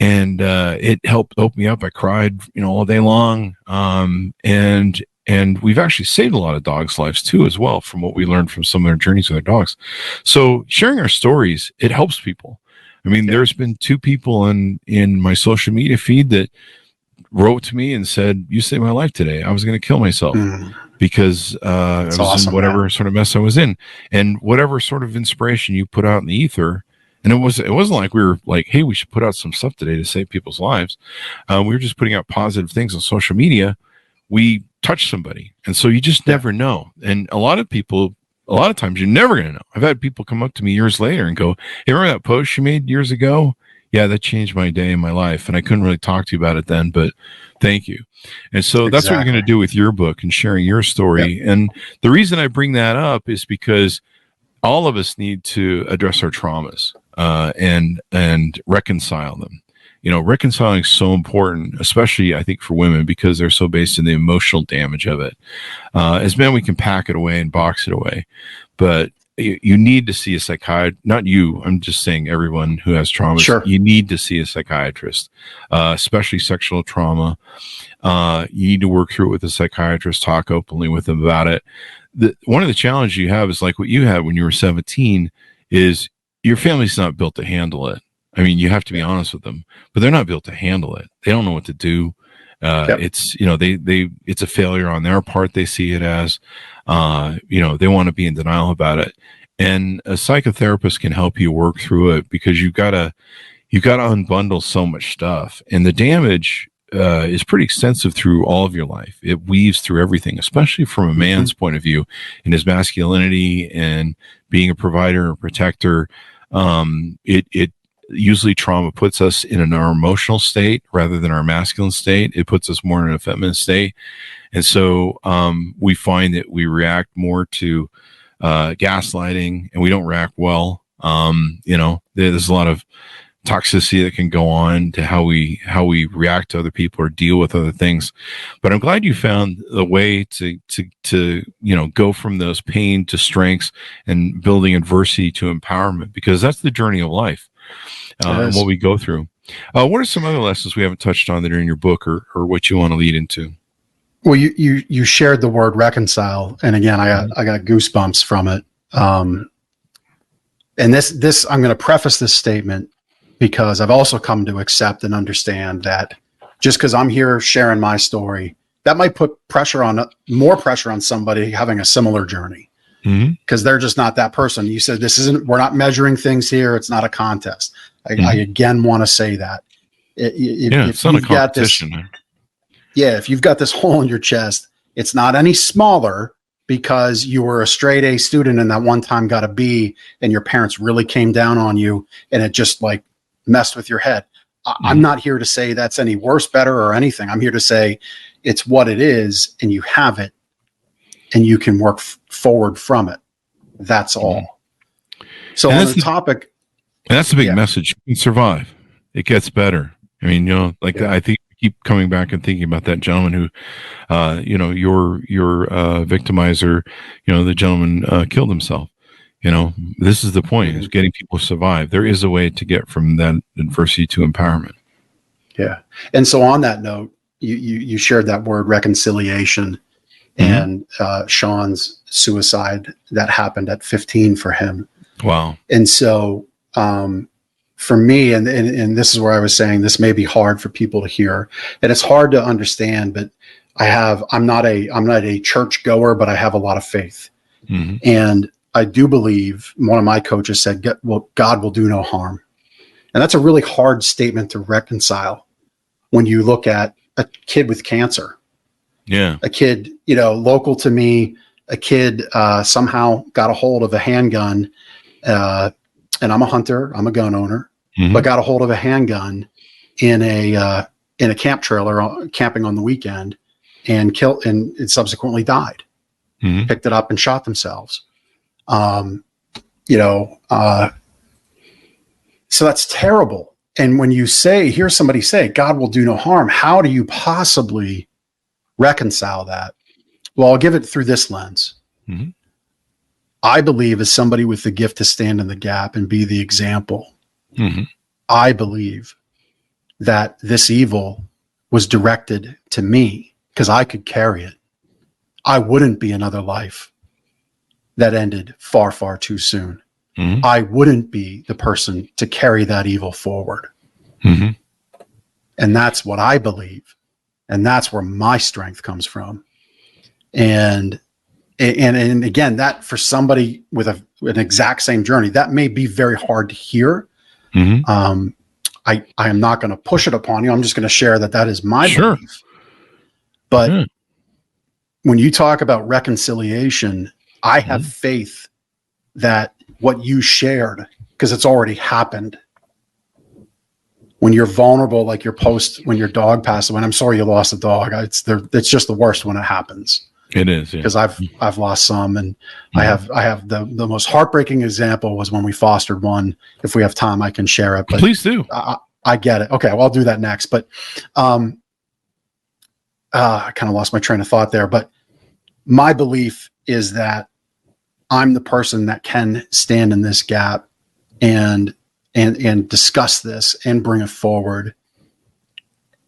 Speaker 2: it helped open me up. I cried, all day long. And we've actually saved a lot of dogs' lives too, as well, from what we learned from some of their journeys with their dogs. So sharing our stories, it helps people. I mean, there's been 2 people in my social media feed that wrote to me and said, you saved my life today. I was going to kill myself because I was awesome, in whatever sort of mess I was in, and whatever sort of inspiration you put out in the ether. And it wasn't like we were like, hey, we should put out some stuff today to save people's lives. We were just putting out positive things on social media. We touch somebody. And so you just never know. And a lot of times you're never going to know. I've had people come up to me years later and go, hey, remember that post you made years ago? Yeah, that changed my day and my life. And I couldn't really talk to you about it then, but thank you. And so that's what you're going to do with your book and sharing your story. Yep. And the reason I bring that up is because all of us need to address our traumas and reconcile them. Reconciling is so important, especially I think for women, because they're so based in the emotional damage of it. As men, we can pack it away and box it away, but you need to see a psychiatrist. Not you. I'm just saying everyone who has trauma. Sure. You need to see a psychiatrist, especially sexual trauma. You need to work through it with a psychiatrist, talk openly with them about it. One of the challenges you have is like what you had when you were 17 is your family's not built to handle it. I mean, you have to be honest with them, but they're not built to handle it. They don't know what to do. It's, it's a failure on their part. They see it as, they want to be in denial about it. And a psychotherapist can help you work through it, because you've got to unbundle so much stuff, and the damage is pretty extensive through all of your life. It weaves through everything, especially from a man's point of view, in his masculinity and being a provider or protector. Usually trauma puts us in our emotional state rather than our masculine state. It puts us more in a feminine state. And so we find that we react more to gaslighting, and we don't react well. There's a lot of toxicity that can go on to how we react to other people or deal with other things. But I'm glad you found the way to go from those pain to strengths and building adversity to empowerment, because that's the journey of life. And what we go through. What are some other lessons we haven't touched on that are in your book, or what you want to lead into?
Speaker 3: Well, you shared the word reconcile, and again, I got goosebumps from it. And this I'm going to preface this statement because I've also come to accept and understand that just because I'm here sharing my story, that might put more pressure on somebody having a similar journey. because they're just not that person. You said we're not measuring things here. It's not a contest. I again want to say that.
Speaker 2: It's not a competition.
Speaker 3: If you've got this hole in your chest, it's not any smaller because you were a straight A student and that one time got a B and your parents really came down on you and it just like messed with your head. I'm not here to say that's any worse, better, or anything. I'm here to say it's what it is and you have it and you can work forward from it. That's all. So on the topic.
Speaker 2: And that's the big message. You can survive. It gets better. I mean, I think I keep coming back and thinking about that gentleman who, your victimizer, the gentleman killed himself. This is the point, is getting people to survive. There is a way to get from that adversity to empowerment. Yeah.
Speaker 3: And so on that note, you shared that word reconciliation and Sean's suicide that happened at 15 for him.
Speaker 2: Wow.
Speaker 3: And so for me, and this is where I was saying this may be hard for people to hear, and it's hard to understand, but I'm not a church goer, but I have a lot of faith. And I do believe, one of my coaches said, God will do no harm. And that's a really hard statement to reconcile when you look at a kid with cancer.
Speaker 2: Yeah.
Speaker 3: A kid, local to me, a kid somehow got a hold of a handgun, and I'm a hunter, I'm a gun owner, but got a hold of a handgun in a camp trailer, camping on the weekend, and killed, and it subsequently died. Picked it up and shot themselves. So that's terrible. And when you hear somebody say, God will do no harm, how do you possibly reconcile that? Well, I'll give it through this lens. I believe, as somebody with the gift to stand in the gap and be the example, I believe that this evil was directed to me because I could carry it. I wouldn't be another life that ended far, far too soon. I wouldn't be the person to carry that evil forward. And that's what I believe. And that's where my strength comes from. And again, that for somebody with an exact same journey, that may be very hard to hear. I am not going to push it upon you. I'm just going to share that is my belief. But when you talk about reconciliation, I have faith that what you shared, because it's already happened. When you're vulnerable, like your post when your dog passed away, and I'm sorry you lost a dog. It's just the worst when it happens.
Speaker 2: It is,
Speaker 3: because I've lost some, and I have the most heartbreaking example was when we fostered one. If we have time, I can share it. But
Speaker 2: please do.
Speaker 3: I get it. Okay, well, I'll do that next. But I kind of lost my train of thought there. But my belief is that I'm the person that can stand in this gap and discuss this and bring it forward,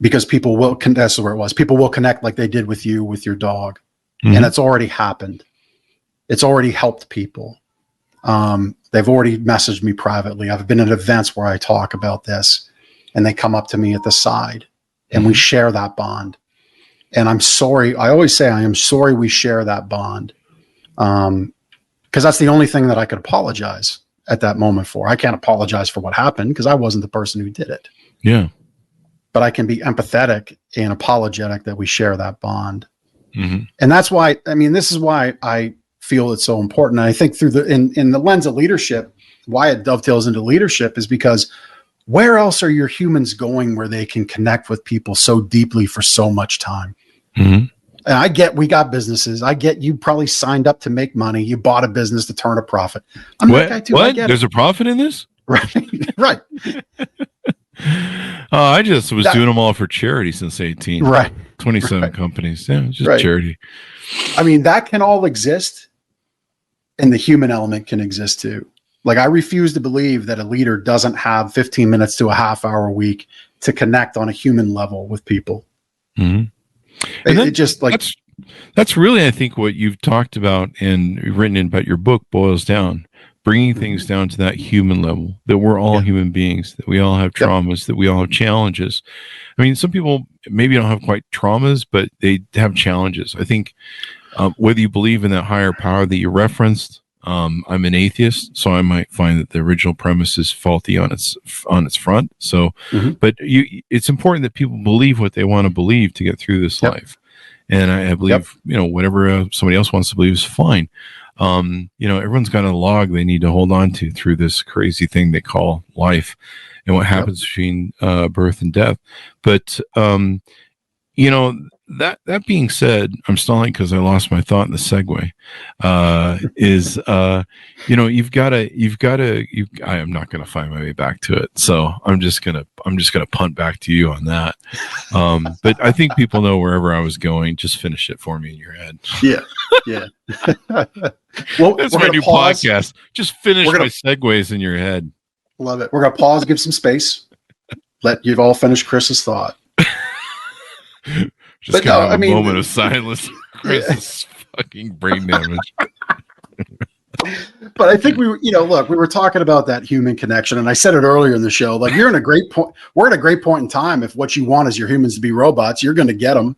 Speaker 3: because people will. That's where it was. People will connect like they did with you, with your dog. And it's already happened. It's already helped people. They've already messaged me privately. I've been at events where I talk about this, and they come up to me at the side, and we share that bond. And I'm sorry. I always say I am sorry we share that bond, because that's the only thing that I could apologize at that moment for. I can't apologize for what happened because I wasn't the person who did it.
Speaker 2: Yeah.
Speaker 3: But I can be empathetic and apologetic that we share that bond. And that's why, this is why I feel it's so important. And I think through in the lens of leadership, why it dovetails into leadership is because where else are your humans going where they can connect with people so deeply for so much time? And I get, we got businesses. I get you probably signed up to make money. You bought a business to turn a profit. I'm that guy too.
Speaker 2: What? There's a profit in this?
Speaker 3: Right.
Speaker 2: I just was doing them all for charity since 18.
Speaker 3: Right.
Speaker 2: 27 companies. Yeah, just charity.
Speaker 3: That can all exist, and the human element can exist too. Like, I refuse to believe that a leader doesn't have 15 minutes to a half hour a week to connect on a human level with people. It just like
Speaker 2: that's really, I think, what you've talked about and written in about your book boils down, bringing things down to that human level, that we're all human beings, that we all have traumas, that we all have challenges. Some people maybe don't have quite traumas, but they have challenges. I think Whether you believe in that higher power that you referenced, I'm an atheist, so I might find that the original premise is faulty on its front. So, but it's important that people believe what they want to believe to get through this life. And I believe, whatever somebody else wants to believe is fine. Everyone's got a log they need to hold on to through this crazy thing they call life and what happens between birth and death. But, that being said, I'm stalling because I lost my thought in the segue. I am not going to find my way back to it. So I'm just going to punt back to you on that. But I think people know wherever I was going. Just finish it for me in your head.
Speaker 3: Yeah. Well,
Speaker 2: that's my new podcast. Just finish my segues in your head.
Speaker 3: Love it. We're going to pause, give some space. Let you all finish Chris's thought.
Speaker 2: Just gonna have a moment of silence. Chris's fucking brain damage.
Speaker 3: But I think we were talking about that human connection, and I said it earlier in the show. Like, you're in a great point. We're at a great point in time. If what you want is your humans to be robots, you're going to get them.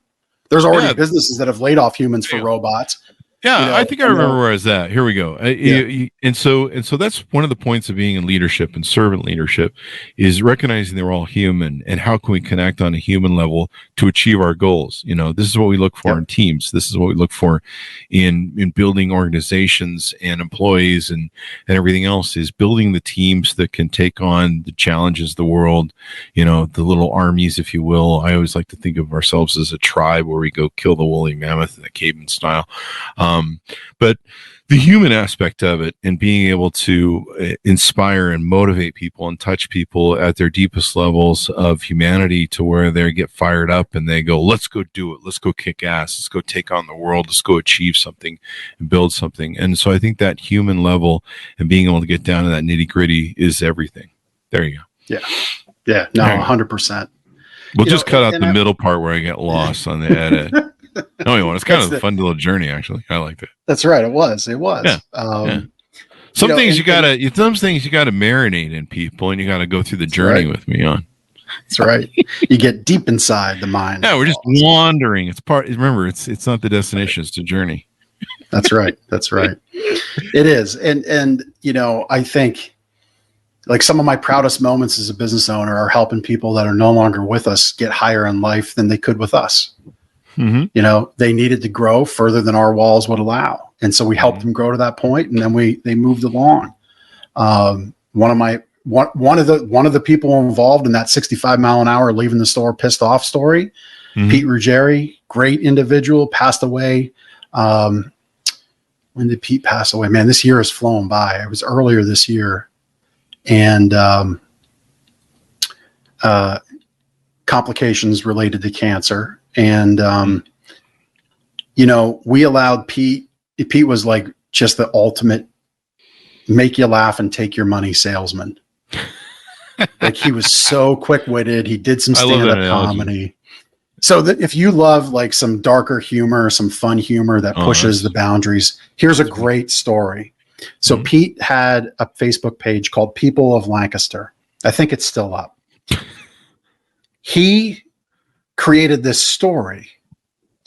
Speaker 3: There's already businesses that have laid off humans for robots.
Speaker 2: Yeah, I think I remember where I was at. Here we go. And so that's one of the points of being in leadership and servant leadership is recognizing that we're all human and how can we connect on a human level to achieve our goals. This is what we look for in teams. This is what we look for in building organizations and employees and everything else is building the teams that can take on the challenges of the world, the little armies, if you will. I always like to think of ourselves as a tribe where we go kill the woolly mammoth in the caveman style. But the human aspect of it and being able to inspire and motivate people and touch people at their deepest levels of humanity to where they get fired up and they go, let's go do it. Let's go kick ass. Let's go take on the world. Let's go achieve something and build something. And so I think that human level and being able to get down to that nitty gritty is everything. There you go.
Speaker 3: Yeah. No, 100%.
Speaker 2: We'll just cut out the middle part where I get lost on the edit. No, you want. It's kind of a fun little journey, actually. I liked it.
Speaker 3: That's right. It was. Yeah.
Speaker 2: Some things you gotta marinate in people, and you gotta go through the journey with me on.
Speaker 3: That's right. You get deep inside the mind.
Speaker 2: Yeah, we're just wandering. It's part. Remember, it's not the destination; it's the journey.
Speaker 3: That's right. It is, and I think like some of my proudest moments as a business owner are helping people that are no longer with us get higher in life than they could with us. Mm-hmm. They needed to grow further than our walls would allow. And so we helped them grow to that point, and then they moved along. One of the people involved in that 65 mile an hour leaving the store pissed off story, Pete Ruggieri, great individual, passed away. When did Pete pass away? Man, this year has flown by. It was earlier this year. And complications related to cancer. And, we allowed Pete was like just the ultimate make you laugh and take your money salesman. Like, he was so quick-witted. He did some stand-up comedy. So that if you love like some darker humor, some fun humor that pushes the boundaries, here's a great story. So Pete had a Facebook page called People of Lancaster. I think it's still up. He created this story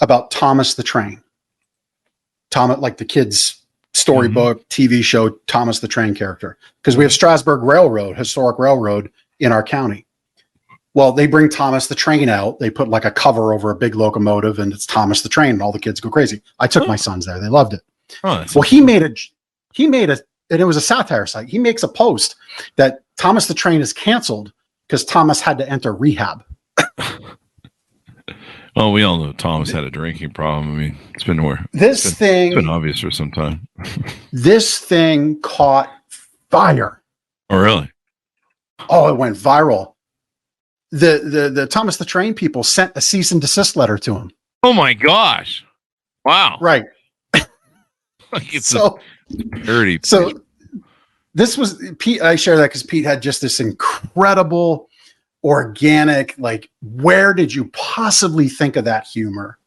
Speaker 3: about Thomas the Train. Like the kids' storybook, TV show, Thomas the Train character. Because we have Strasburg Railroad, historic railroad in our county. Well, they bring Thomas the Train out. They put like a cover over a big locomotive, and it's Thomas the Train, and all the kids go crazy. I took my sons there. They loved it. Well, he made and it was a satire site. He makes a post that Thomas the Train is canceled because Thomas had to enter rehab.
Speaker 2: Well, we all know Thomas had a drinking problem. I mean, it's been obvious for some time.
Speaker 3: This thing caught fire.
Speaker 2: Oh, really?
Speaker 3: Oh, it went viral. The Thomas the Train people sent a cease and desist letter to him.
Speaker 2: Oh my gosh! Wow.
Speaker 3: Right.
Speaker 2: Like it's so dirty.
Speaker 3: So this was Pete. I share that because Pete had just this incredible, organic, like, where did you possibly think of that humor?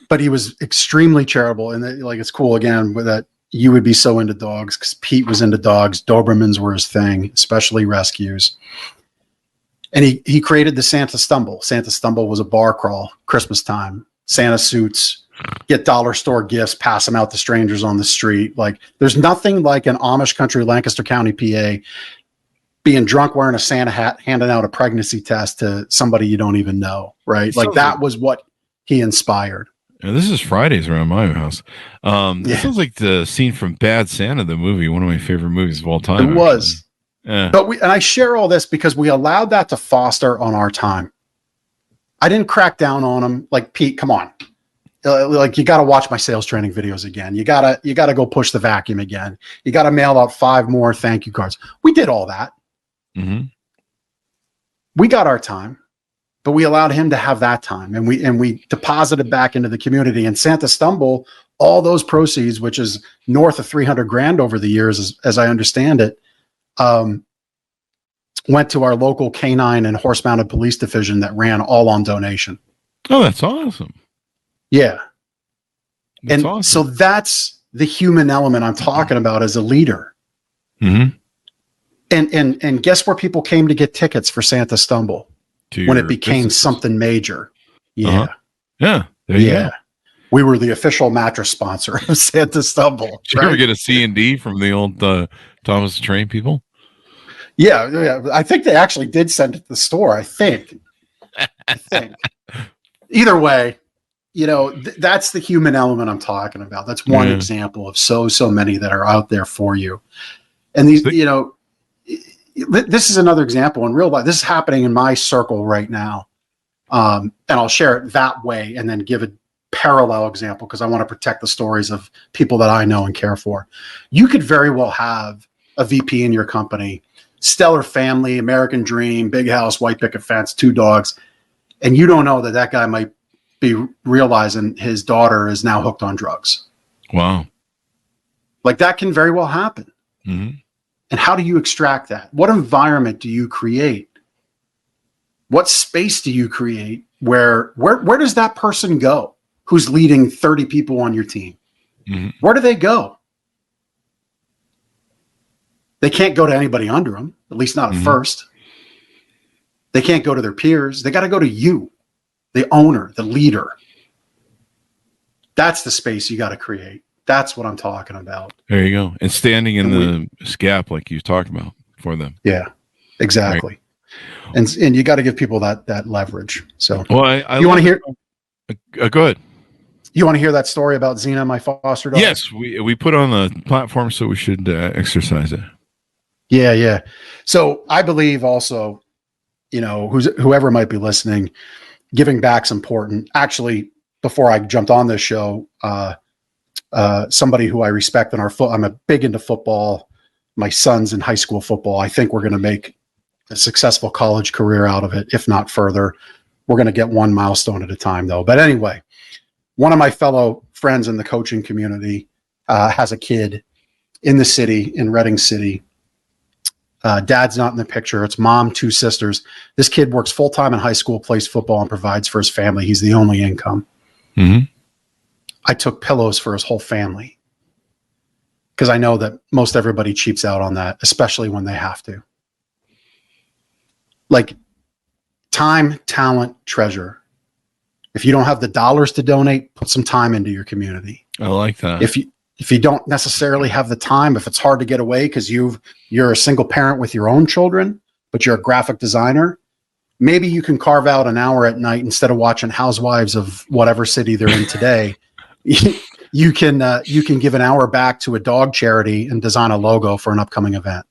Speaker 3: But he was extremely charitable, and it's cool again with that. You would be so into dogs because Pete was into dogs. Dobermans were his thing, especially rescues. And he created the Santa Stumble. Santa Stumble was a bar crawl, Christmas time. Santa suits, get dollar store gifts, pass them out to strangers on the street. Like, there's nothing like an Amish country, Lancaster County, PA, being drunk, wearing a Santa hat, handing out a pregnancy test to somebody you don't even know, right? Like, that was what he inspired.
Speaker 2: This is Fridays around my house. This sounds like the scene from Bad Santa, the movie, one of my favorite movies of all time.
Speaker 3: It was. Yeah. But and I share all this because we allowed that to foster on our time. I didn't crack down on him. Like, Pete, come on. Like, you got to watch my sales training videos again. You gotta go push the vacuum again. You got to mail out 5 more thank you cards. We did all that. Mm-hmm. We got our time, but we allowed him to have that time, and we deposited back into the community. And Santa Stumble, all those proceeds, which is north of $300,000 over the years, as I understand it, went to our local canine and horse-mounted police division that ran all on donation.
Speaker 2: Oh, that's awesome.
Speaker 3: Yeah. That's awesome. So that's the human element I'm talking about as a leader. Mm-hmm. And guess where people came to get tickets for Santa Stumble when it became something major? Yeah.
Speaker 2: Uh-huh. Yeah. There you go.
Speaker 3: We were the official mattress sponsor of Santa Stumble.
Speaker 2: Did you ever get a C&D from the old Thomas the Train people?
Speaker 3: Yeah. I think they actually did send it to the store. I think. Either way, that's the human element I'm talking about. That's one example of so many that are out there for you. And these, this is another example in real life. This is happening in my circle right now. And I'll share it that way and then give a parallel example because I want to protect the stories of people that I know and care for. You could very well have a VP in your company, stellar family, American dream, big house, white picket fence, 2 dogs, and you don't know that guy might be realizing his daughter is now hooked on drugs.
Speaker 2: Wow.
Speaker 3: Like, that can very well happen. Mm-hmm. And how do you extract that? What environment do you create? What space do you create where does that person go who's leading 30 people on your team? Mm-hmm. Where do they go? They can't go to anybody under them, at least not at first. They can't go to their peers. They got to go to you, the owner, the leader. That's the space you got to create. That's what I'm talking about.
Speaker 2: There you go. And standing in the gap like you talked about for them.
Speaker 3: Yeah, exactly. Right. And you got to give people that leverage. So,
Speaker 2: well, I
Speaker 3: you want to hear?
Speaker 2: Go ahead.
Speaker 3: You want to hear that story about Xena, my foster dog?
Speaker 2: Yes, we put on the platform, so we should exercise it.
Speaker 3: Yeah. So I believe also, whoever might be listening, giving back's important. Actually, before I jumped on this show, somebody who I respect I'm a big into football. My son's in high school football. I think we're going to make a successful college career out of it, if not further. We're going to get one milestone at a time, though. But anyway, one of my fellow friends in the coaching community has a kid in the city, in Reading City. Dad's not in the picture. It's mom, 2 sisters. This kid works full-time in high school, plays football, and provides for his family. He's the only income. Mm-hmm. I took pillows for his whole family because I know that most everybody cheaps out on that, especially when they have to. Like, time, talent, treasure. If you don't have the dollars to donate, put some time into your community.
Speaker 2: I like that.
Speaker 3: If you don't necessarily have the time, if it's hard to get away because you're a single parent with your own children, but you're a graphic designer, maybe you can carve out an hour at night instead of watching Housewives of whatever city they're in today. You can give an hour back to a dog charity and design a logo for an upcoming event.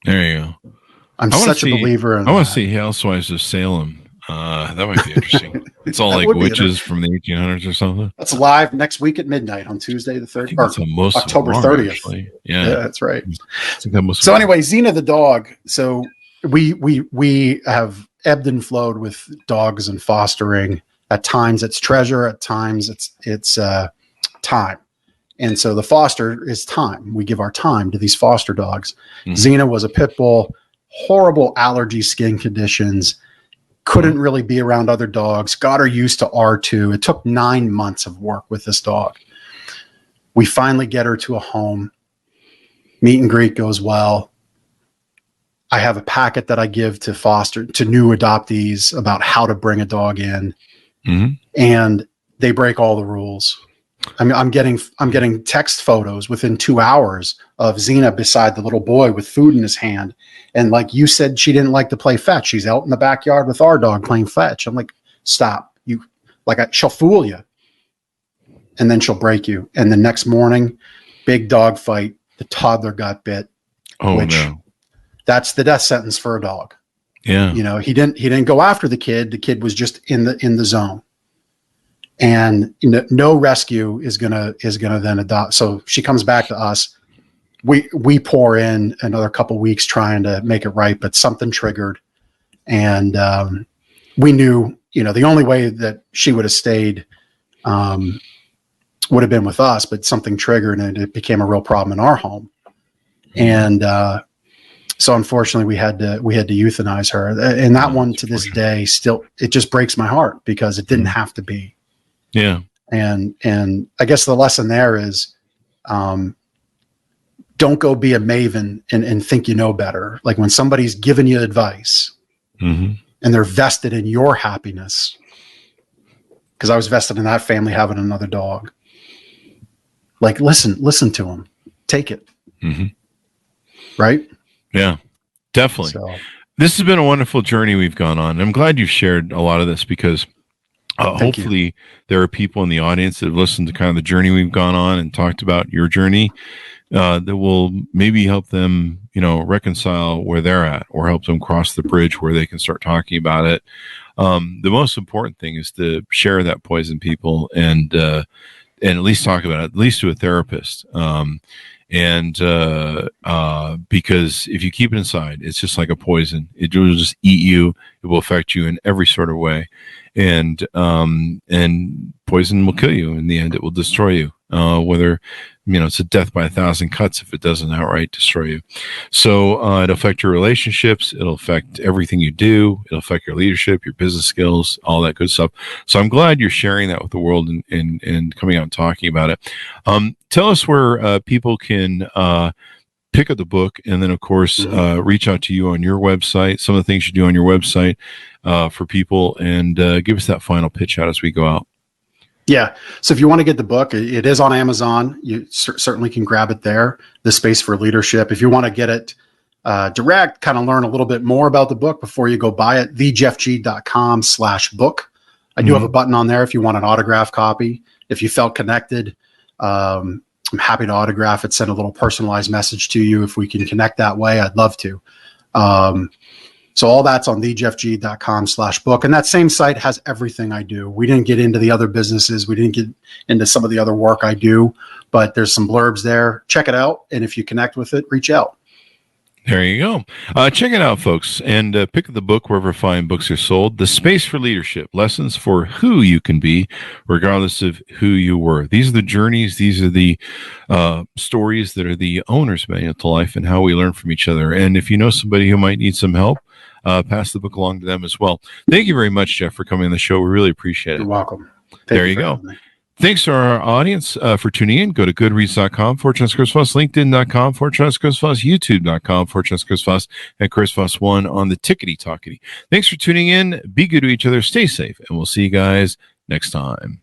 Speaker 2: There you go.
Speaker 3: I'm such a believer in
Speaker 2: I want to see Housewives of Salem. That might be interesting. It's all like witches from the 1800s or something.
Speaker 3: That's live next week at midnight on Tuesday the 30th. October 30th. Actually. Yeah, that's right. So anyway, Xena the dog. So we have ebbed and flowed with dogs and fostering. At times it's treasure. At times it's time. And so the foster is time. We give our time to these foster dogs. Mm-hmm. Xena was a pit bull, horrible allergy skin conditions. Couldn't really be around other dogs. Got her used to R2. It took 9 months of work with this dog. We finally get her to a home. Meet and greet goes well. I have a packet that I give to new adoptees about how to bring a dog in. Mm-hmm. And they break all the rules. I mean, I'm getting text photos within 2 hours of Xena beside the little boy with food in his hand. And like you said, she didn't like to play fetch. She's out in the backyard with our dog playing fetch. I'm like, stop. She'll fool you. And then she'll break you. And the next morning, big dog fight. The toddler got bit.
Speaker 2: Oh, no.
Speaker 3: That's the death sentence for a dog.
Speaker 2: Yeah.
Speaker 3: He didn't go after the kid. The kid was just in the zone. And no rescue is gonna then adopt. So she comes back to us. We pour in another couple weeks trying to make it right, but something triggered, and we knew the only way that she would have stayed would have been with us, but something triggered and it became a real problem in our home, and so unfortunately we had to euthanize her. And that one to this day still it just breaks my heart because it didn't have to be.
Speaker 2: Yeah.
Speaker 3: And I guess the lesson there is, don't go be a maven and think you know better. Like when somebody's giving you advice and they're vested in your happiness, because I was vested in that family having another dog. Like, listen to them, take it. Right.
Speaker 2: Yeah, definitely.
Speaker 3: So,
Speaker 2: this has been a wonderful journey we've gone on. I'm glad you've shared a lot of this because hopefully there are people in the audience that have listened to kind of the journey we've gone on and talked about your journey that will maybe help them, reconcile where they're at or help them cross the bridge where they can start talking about it. The most important thing is to share that poison, people, and at least talk about it, at least to a therapist. Because if you keep it inside, it's just like a poison. It will just eat you. It will affect you in every sort of way. And poison will kill you. In the end, it will destroy you. Whether, it's a death by 1,000 cuts if it doesn't outright destroy you. So it'll affect your relationships. It'll affect everything you do. It'll affect your leadership, your business skills, all that good stuff. So I'm glad you're sharing that with the world and coming out and talking about it. Tell us where people can pick up the book, and then, of course, reach out to you on your website, some of the things you do on your website for people, and give us that final pitch out as we go out.
Speaker 3: Yeah. So if you want to get the book, it is on Amazon. You certainly can grab it there, The Space for Leadership. If you want to get it direct, kind of learn a little bit more about the book before you go buy it, thejeffg.com/book. I do have a button on there if you want an autograph copy. If you felt connected, I'm happy to autograph it, send a little personalized message to you. If we can connect that way, I'd love to. So all that's on thejeffg.com/book. And that same site has everything I do. We didn't get into the other businesses. We didn't get into some of the other work I do, but there's some blurbs there. Check it out. And if you connect with it, reach out.
Speaker 2: There you go. Check it out, folks, and pick up the book wherever fine books are sold. The Space for Leadership, Lessons for Who You Can Be, regardless of who you were. These are the journeys. These are the stories that are the owner's manual to life and how we learn from each other. And if you know somebody who might need some help, pass the book along to them as well. Thank you very much, Jeff, for coming on the show. We really appreciate it.
Speaker 3: You're welcome.
Speaker 2: There you go. Thanks to our audience for tuning in. Go to goodreads.com/Chris Voss, LinkedIn.com/Chris Voss, YouTube.com/Chris Voss, and Chris Voss 1 on the Tickety Talkety. Thanks for tuning in. Be good to each other. Stay safe, and we'll see you guys next time.